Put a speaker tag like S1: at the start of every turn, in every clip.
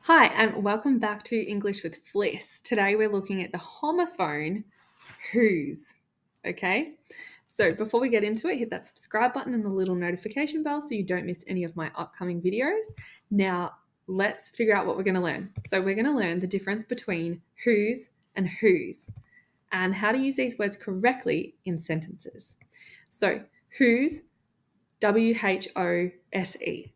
S1: Hi, and welcome back to English with Fliss. Today we're looking at the homophone whose. Okay, so before we get into it, hit that subscribe button and the little notification bell so you don't miss any of my upcoming videos. Now, let's figure out what we're going to learn. So we're going to learn the difference between whose and whose and how to use these words correctly in sentences. So, whose, W-H-O-S-E,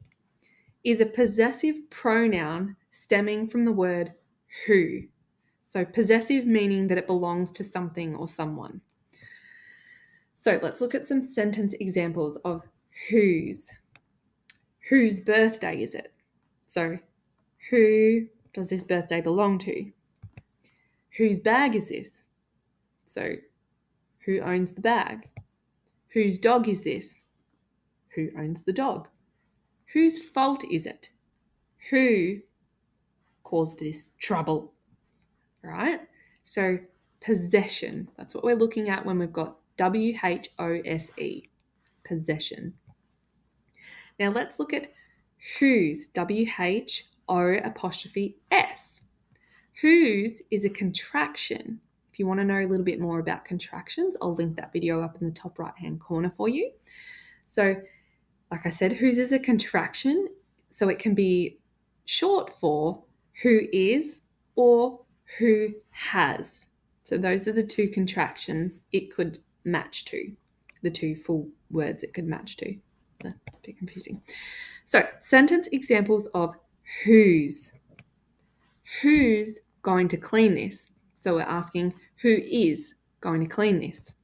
S1: is a possessive pronoun stemming from the word who. So possessive meaning that it belongs to something or someone. So let's look at some sentence examples of whose. Whose birthday is it? So who does this birthday belong to? Whose bag is this? So who owns the bag? Whose dog is this? Who owns the dog? Whose fault is it? Who caused this trouble? Right? So possession, that's what we're looking at when we've got W-H-O-S-E, possession. Now let's look at whose, W-H-O''S. Whose is a contraction. If you want to know a little bit more about contractions, I'll link that video up in the top right-hand corner for you. So like I said, whose is a contraction, so it can be short for who is or who has. So those are the two contractions it could match to, the two full words it could match to. A bit confusing. So sentence examples of whose. Who's going to clean this? So we're asking who is going to clean this?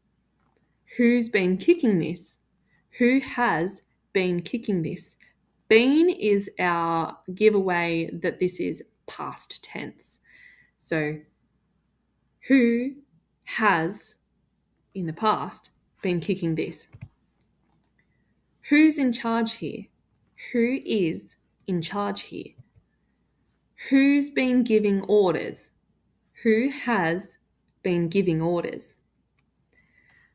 S1: Who's been kicking this? Who has been kicking this? Been is our giveaway that this is past tense. So who has, in the past, been kicking this? Who's in charge here? Who is in charge here? Who's been giving orders? Who has been giving orders?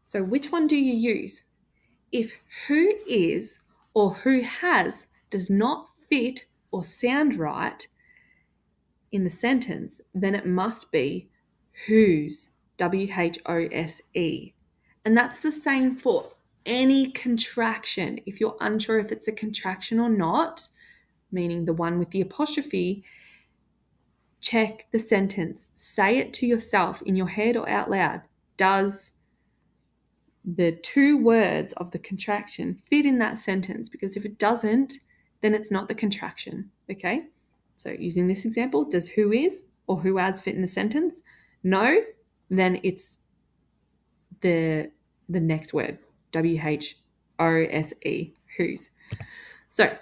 S1: So which one do you use? If who is or who has does not fit or sound right in the sentence, then it must be whose, W-H-O-S-E. And that's the same for any contraction. If you're unsure if it's a contraction or not, meaning the one with the apostrophe, check the sentence. Say it to yourself in your head or out loud. Does the two words of the contraction fit in that sentence? Because if it doesn't, then it's not the contraction, okay? So using this example, does who is or who has fit in the sentence? No, then it's the next word, W-H-O-S-E, whose. So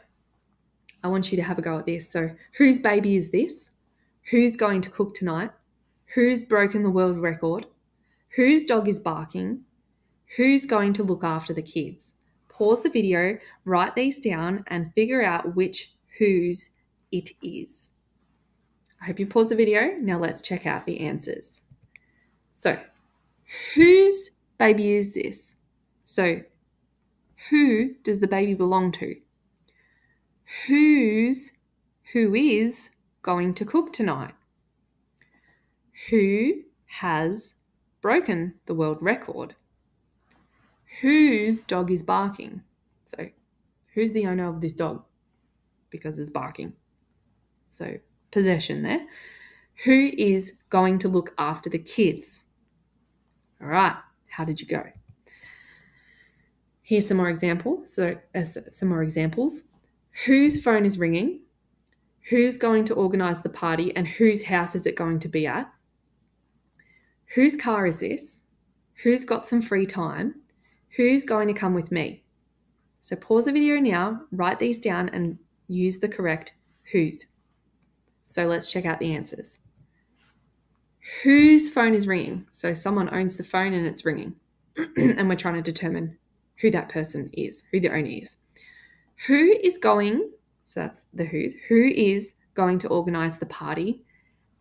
S1: I want you to have a go at this. So whose baby is this? Who's going to cook tonight? Who's broken the world record? Whose dog is barking? Who's going to look after the kids? Pause the video, write these down, and figure out which whose it is. I hope you pause the video. Now let's check out the answers. So, whose baby is this? So, who does the baby belong to? Who is going to cook tonight? Who has broken the world record? Whose dog is barking? So who's the owner of this dog? Because it's barking. So possession there. Who is going to look after the kids? All right, how did you go? Here's some more examples. Whose phone is ringing? Who's going to organise the party and whose house is it going to be at? Whose car is this? Who's got some free time? Who's going to come with me? So pause the video now, write these down and use the correct whose. So let's check out the answers. Whose phone is ringing? So someone owns the phone and it's ringing. And we're trying to determine who that person is, who the owner is. Who is going, so that's the whose, who is going to organise the party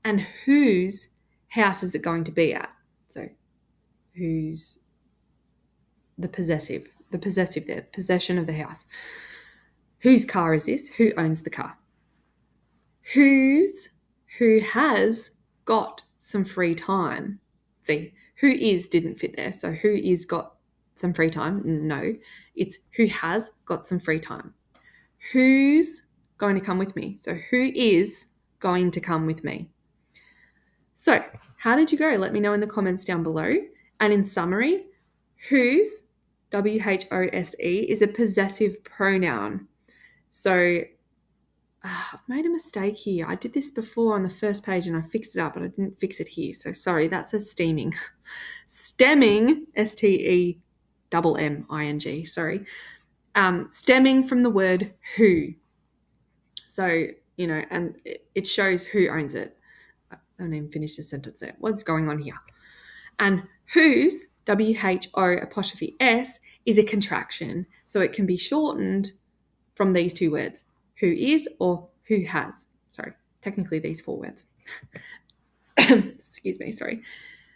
S1: and whose house is it going to be at? So who's the possessive there, possession of the house. Whose car is this? Who owns the car? Who has got some free time? See, who is didn't fit there. So who is got some free time? No, it's who has got some free time. Who's going to come with me? So who is going to come with me? So how did you go? Let me know in the comments down below. And in summary, whose, W-H-O-S-E, is a possessive pronoun. So I've made a mistake here. I did this before on the first page and I fixed it up, but I didn't fix it here. So sorry, that says steaming. Stemming, S-T-E-M-M-I-N-G, sorry. Stemming from the word who. So, and it shows who owns it. I haven't even finished the sentence there. What's going on here? And whose, W-H-O'(S), is a contraction. So it can be shortened from these two words, who is or who has. Sorry, technically these four words. Excuse me, sorry.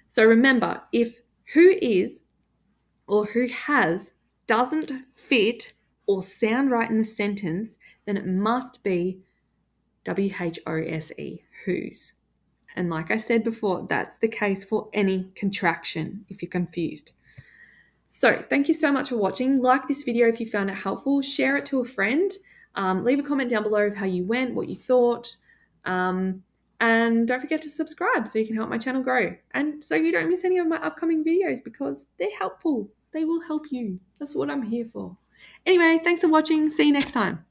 S1: So remember, if who is or who has doesn't fit or sound right in the sentence, then it must be W-H-O-S-E, whose. And like I said before, that's the case for any contraction if you're confused. So thank you so much for watching. Like this video if you found it helpful. Share it to a friend. Leave a comment down below of how you went, what you thought. And don't forget to subscribe so you can help my channel grow. And so you don't miss any of my upcoming videos because they're helpful. They will help you. That's what I'm here for. Anyway, thanks for watching. See you next time.